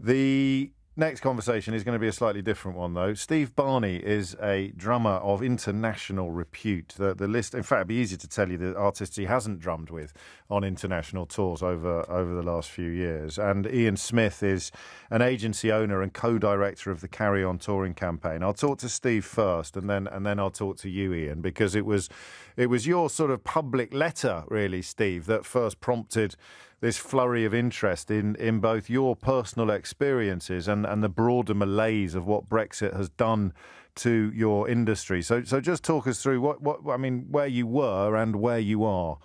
The next conversation is going to be a slightly different one, though. Steve Barney is a drummer of international repute. The list, in fact, it'd be easier to tell you the artists he hasn't drummed with on international tours over the last few years. And Ian Smith is an agency owner and co-director of the Carry On touring campaign. I'll talk to Steve first, and then I'll talk to you, Ian, because it was your sort of public letter, really, Steve, that first prompted this flurry of interest in both your personal experiences and the broader malaise of what Brexit has done to your industry. So just talk us through where you were and where you are.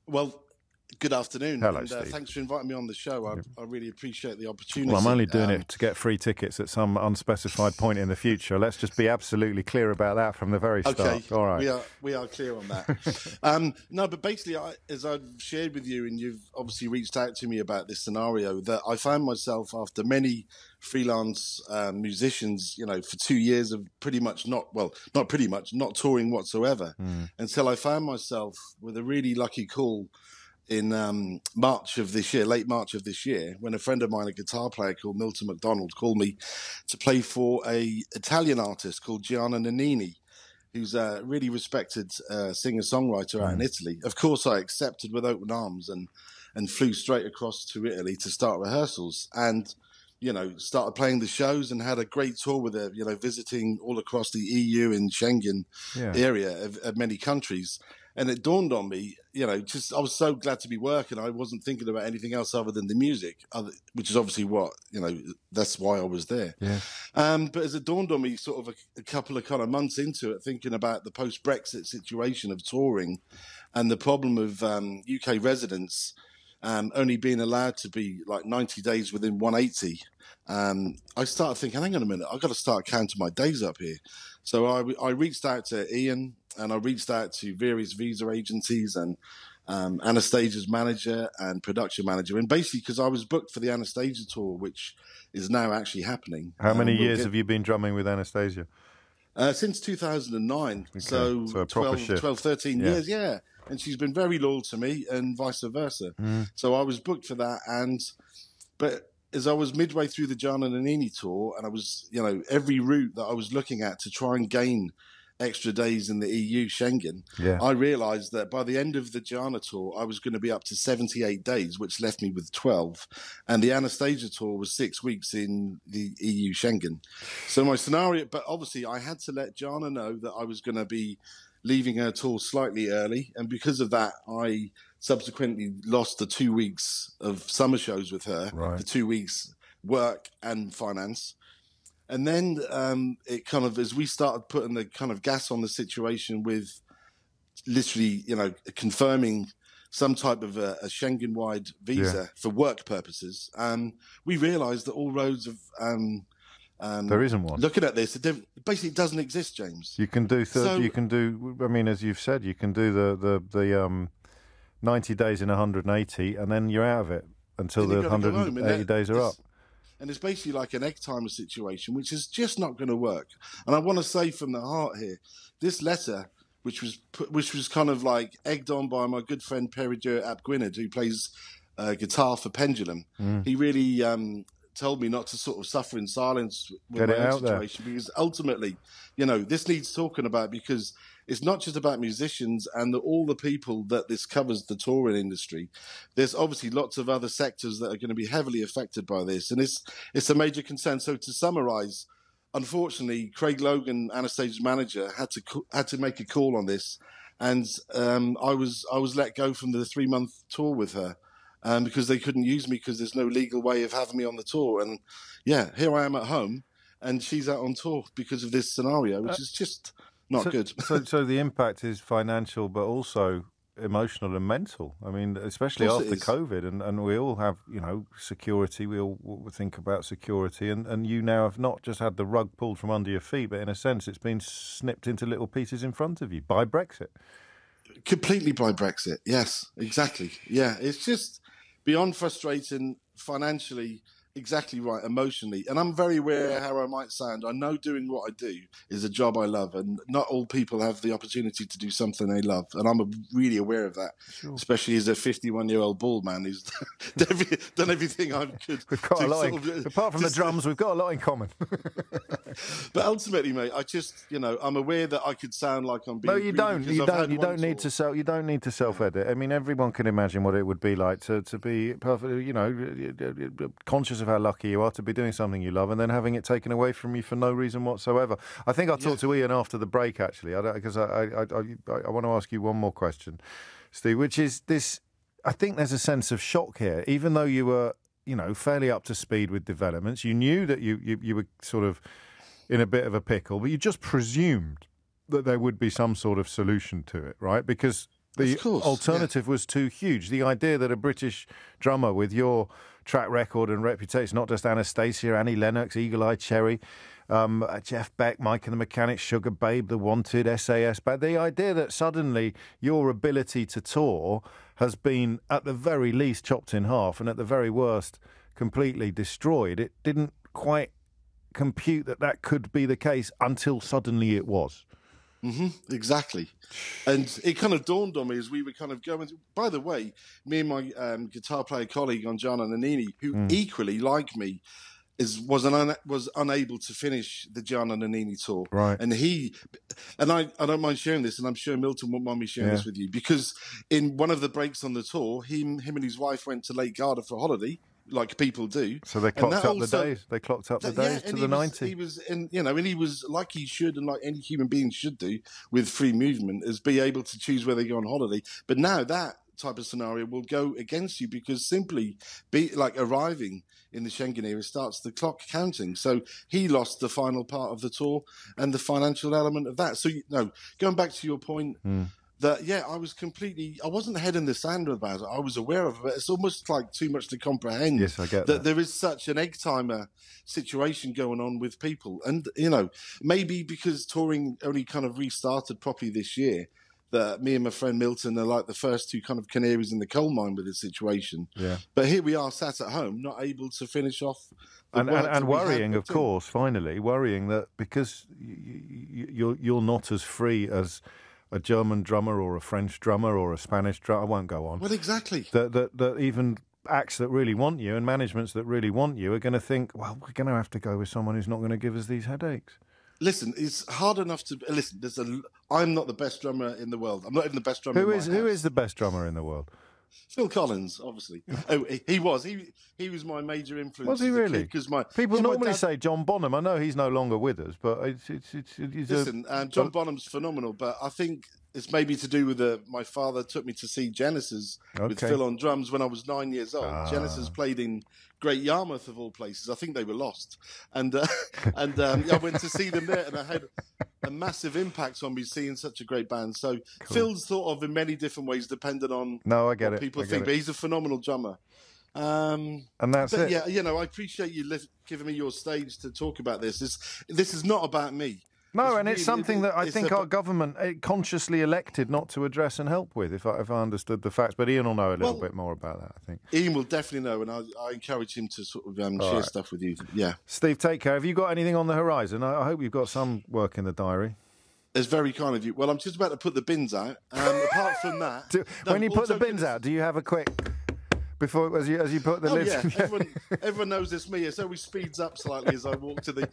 Well, good afternoon. Hello, Steve. Thanks for inviting me on the show. I really appreciate the opportunity. Well, I'm only doing it to get free tickets at some unspecified point in the future. Let's just be absolutely clear about that from the very start. Okay, all right. We are clear on that. No, but basically, as I've shared with you, and you've obviously reached out to me about this scenario, that I found myself after many freelance musicians, for 2 years of not touring whatsoever, until I found myself with a really lucky call in late March of this year, when a friend of mine, a guitar player called Milton McDonald, called me to play for a Italian artist called Gianna Nannini, who's a really respected singer-songwriter out in Italy. Of course, I accepted with open arms and flew straight across to Italy to start rehearsals and, started playing the shows and had a great tour with her, visiting all across the EU and Schengen area of many countries. And it dawned on me, I was so glad to be working. I wasn't thinking about anything else other than the music, which is obviously that's why I was there. Yeah. But as it dawned on me sort of a couple of kind of months into it, thinking about the post-Brexit situation of touring and the problem of UK residents only being allowed to be like 90 days within 180, I started thinking, hang on a minute, I've got to start counting my days up here. So I reached out to Ian, and I reached out to various visa agencies and Anastasia's manager and production manager. And basically, because I was booked for the Anastasia tour, which is now actually happening. How many years have you been drumming with Anastasia? Since 2009. Okay. So a 12, 13 years, yeah. And she's been very loyal to me and vice versa. So I was booked for that. But as I was midway through the Gianna Nannini tour, and I was, every route that I was looking at to try and gain extra days in the EU Schengen, I realised that by the end of the Gianna tour, I was going to be up to 78 days, which left me with 12. And the Anastasia tour was 6 weeks in the EU Schengen. So my scenario, but obviously I had to let Gianna know that I was going to be leaving her tour slightly early. And because of that, I subsequently lost the 2 weeks of summer shows with her, the 2 weeks work and finance. And then it kind of, as we started putting the kind of gas on the situation with literally, confirming some type of a Schengen-wide visa for work purposes, we realised that all roads of there isn't one. Looking at this, it basically doesn't exist, James. You can do I mean, as you've said, you can do the 90 days in 180, and then you're out of it until the 180 days are up. And it's basically like an egg timer situation, which is just not going to work. And I want to say from the heart here, this letter, which was kind of like egged on by my good friend Peredur Ap Gwynedd, who plays guitar for Pendulum. He really told me not to sort of suffer in silence with my own situation, because ultimately, this needs talking about, because it's not just about musicians and all the people that this covers, the touring industry. There's obviously lots of other sectors that are going to be heavily affected by this, and it's a major concern. So to summarise, unfortunately, Craig Logan, Anastasia's manager, had to make a call on this, and I was let go from the 3-month tour with her. Because they couldn't use me because there's no legal way of having me on the tour. And here I am at home and she's out on tour because of this scenario, which is just not good. So the impact is financial, but also emotional and mental. I mean, especially after COVID, and we all have, security. We all think about security, and you now have not just had the rug pulled from under your feet, but in a sense it's been snipped into little pieces in front of you by Brexit. Completely by Brexit, yes, exactly. Yeah, it's just beyond frustrating financially, exactly right, emotionally. And I'm very aware how I might sound. I know doing what I do is a job I love, and not all people have the opportunity to do something they love. And I'm really aware of that, especially as a 51-year-old bald man who's done everything I could. We've got a lot apart from the drums, we've got a lot in common. But ultimately, mate, I just, I'm aware that I could sound like I'm being. No, you don't. You don't need to You don't need to self-edit. I mean, everyone can imagine what it would be like to be perfectly, conscious of how lucky you are to be doing something you love and then having it taken away from you for no reason whatsoever. I think I'll talk to Ian after the break, actually, because I want to ask you one more question, Steve, which is this. I think there's a sense of shock here, even though you were, fairly up to speed with developments. You knew that you were sort of in a bit of a pickle, but you just presumed that there would be some sort of solution to it, right? Because the alternative was too huge. The idea that a British drummer with your track record and reputation, not just Anastasia, Annie Lennox, Eagle Eye Cherry, Jeff Beck, Mike and the Mechanics, Sugar Babe, The Wanted, SAS, but the idea that suddenly your ability to tour has been at the very least chopped in half and at the very worst completely destroyed, it didn't quite compute that could be the case until suddenly it was. Mm-hmm, exactly. And it kind of dawned on me as we were kind of going. By the way, me and my guitar player colleague on Gianna Nannini, who equally, like me, was unable to finish the Gianna Nannini tour. Right. And I don't mind sharing this, and I'm sure Milton won't mind me sharing this with you, because in one of the breaks on the tour, him and his wife went to Lake Garda for holiday, like people do. So they clocked up the days. They clocked up the days to the 90. He was, and he was like he should, and like any human being should do with free movement, is be able to choose where they go on holiday. But now that type of scenario will go against you, because simply arriving in the Schengen area starts the clock counting. So he lost the final part of the tour and the financial element of that. So going back to your point. That, I wasn't head in the sand about it. I was aware of it, but it's almost like too much to comprehend. Yes, I get that. There is such an egg timer situation going on with people. And, maybe because touring only kind of restarted properly this year, that me and my friend Milton are like the first two kind of canaries in the coal mine with this situation. Yeah. But here we are sat at home, not able to finish off. And worrying, of course, finally, worrying that because you're not as free as a German drummer or a French drummer or a Spanish drummer, I won't go on. Well, exactly. That even acts that really want you and managements that really want you are going to think, well, we're going to have to go with someone who's not going to give us these headaches. Listen, it's hard enough to listen. I'm not the best drummer in the world. I'm not even the best drummer. Who is the best drummer in the world? Phil Collins, obviously. Oh, he was. He was my major influence. Was he really? Because people normally say John Bonham. I know he's no longer with us, but listen, John Bonham's phenomenal. But I think it's maybe to do with my father took me to see Genesis with Phil on drums when I was 9 years old. Genesis played in Great Yarmouth of all places. I think they were lost, and I went to see them there, and I had a massive impact on me seeing such a great band. So Phil's thought of in many different ways, depending on I get what it. people think. But he's a phenomenal drummer. And that's it. Yeah, I appreciate you giving me your stage to talk about this. This is not about me. No, and it's something that I think our government consciously elected not to address and help with, if I understood the facts. But Ian will know a little bit more about that, I think. Ian will definitely know, and I encourage him to sort of share stuff with you. Yeah. Steve, take care. Have you got anything on the horizon? I hope you've got some work in the diary. It's very kind of you. Well, I'm just about to put the bins out. Apart from that... when you put the bins out, do you have a quick... Before, as you put the lids... Yeah, everyone knows it's me. It always speeds up slightly as I walk to the...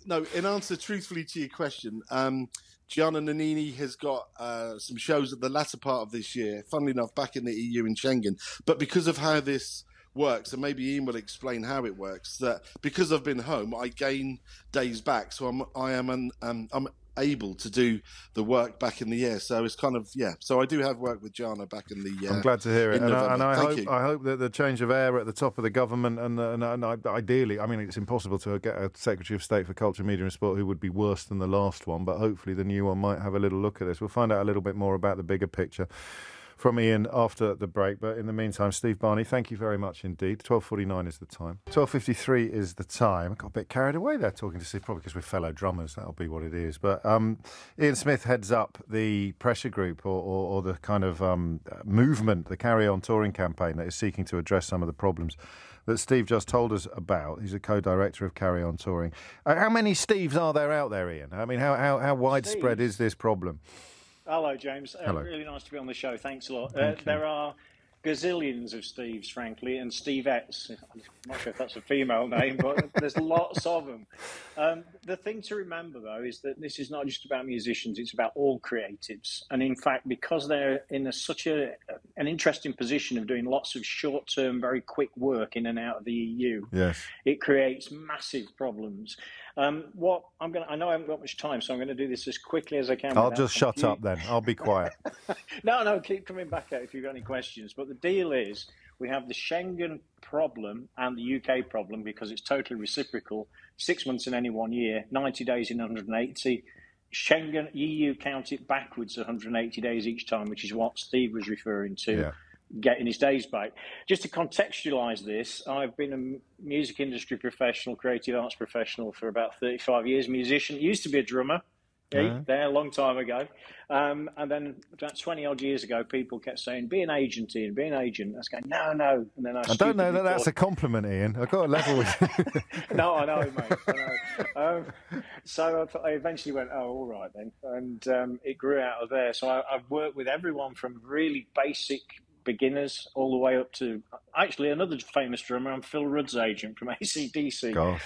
No, in answer truthfully to your question, Gianna Nannini has got some shows at the latter part of this year, funnily enough, back in the EU in Schengen. But because of how this works, and maybe Ian will explain how it works, that because I've been home, I gain days back. So I'm able to do the work back in the year. So it's kind of, so I do have work with Gianna back in the I'm glad to hear it. And I hope that the change of air at the top of the government and ideally, I mean, it's impossible to get a Secretary of State for Culture, Media and Sport who would be worse than the last one, but hopefully the new one might have a little look at this. We'll find out a little bit more about the bigger picture from Ian after the break. But in the meantime, Steve Barney, thank you very much indeed. 12:49 is the time. 12:53 is the time. I got a bit carried away there talking to Steve, probably because we're fellow drummers. That'll be what it is. But Ian Smith heads up the pressure group or the kind of movement, the Carry On touring campaign that is seeking to address some of the problems that Steve just told us about. He's a co-director of Carry On Touring. How many Steves are there out there, Ian? I mean, how widespread is this problem? Hello, James. Hello. Really nice to be on the show. Thanks a lot. Thank you. There are gazillions of Steves, frankly, and Stevettes. I'm not sure if that's a female name, but there's lots of them. The thing to remember, though, is that this is not just about musicians, it's about all creatives. And in fact, because they're in such an interesting position of doing lots of short-term, very quick work in and out of the EU, yes, it creates massive problems. I know I haven't got much time, so I'm going to do this as quickly as I can. I'll just shut up then. I'll be quiet. No, keep coming back out if you've got any questions. But the deal is we have the Schengen problem and the UK problem because it's totally reciprocal. 6 months in any 1 year, 90 days in 180. Schengen, EU count it backwards 180 days each time, which is what Steve was referring to. Yeah. Getting his days back. Just to contextualise this, I've been a music industry professional, creative arts professional for about 35 years, musician, used to be a drummer, there a long time ago. And then about 20 odd years ago, people kept saying, be an agent, Ian, be an agent. I was going, no. And then I don't know that that's a compliment, Ian. I've got a level with you. No, I know, mate. I know. So I eventually went, all right then. And it grew out of there. So I've worked with everyone from really basic beginners all the way up to actually another famous drummer. I'm Phil Rudd's agent from AC/DC. But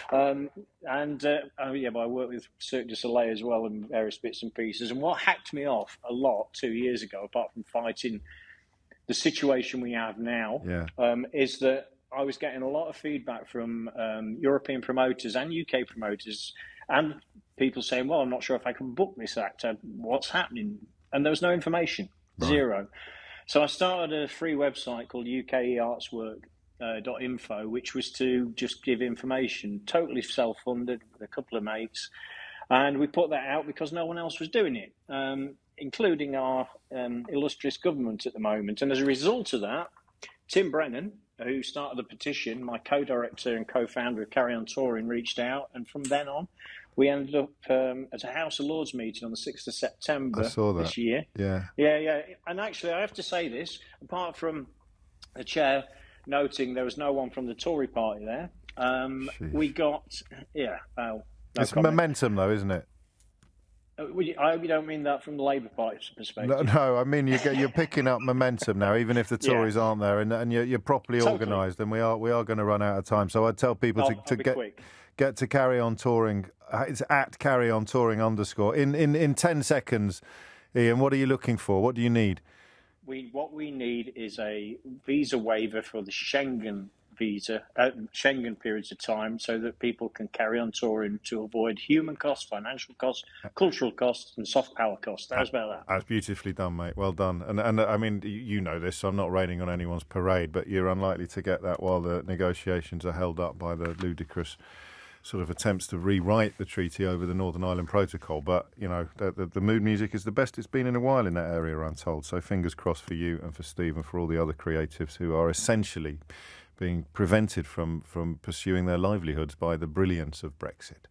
I work with Cirque du Soleil as well and various bits and pieces. And what hacked me off a lot 2 years ago, apart from fighting the situation we have now, is that I was getting a lot of feedback from European promoters and UK promoters and people saying, well, I'm not sure if I can book this act. What's happening? And there was no information, zero. So I started a free website called ukeartswork.info, which was to just give information, totally self-funded with a couple of mates. And we put that out because no one else was doing it, including our illustrious government at the moment. And as a result of that, Tim Brennan, who started the petition, my co-director and co-founder of Carry On Touring, reached out. And from then on, we ended up at a House of Lords meeting on the 6th of September this year. Yeah. And actually, I have to say this, apart from the chair noting there was no one from the Tory party there, we got, no it's comment. momentum, though, isn't it? I don't mean that from the Labour Party's perspective. No, I mean you're picking up momentum now, even if the Tories aren't there, and you're properly organised. And we are going to run out of time. So I'd tell people to get to Carry On Touring. It's at Carry On Touring _ in 10 seconds. Ian, what are you looking for? What do you need? What we need is a visa waiver for the Schengen visa, Schengen periods of time, so that people can carry on touring to avoid human costs, financial costs, cultural costs, and soft power costs. How's about that? That's beautifully done, mate. Well done. And I mean, you know this, so I'm not raining on anyone's parade, but you're unlikely to get that while the negotiations are held up by the ludicrous sort of attempts to rewrite the treaty over the Northern Ireland Protocol. But, you know, the mood music is the best it's been in a while in that area, I'm told. So fingers crossed for you and for Steve and for all the other creatives who are essentially being prevented from pursuing their livelihoods by the brilliance of Brexit.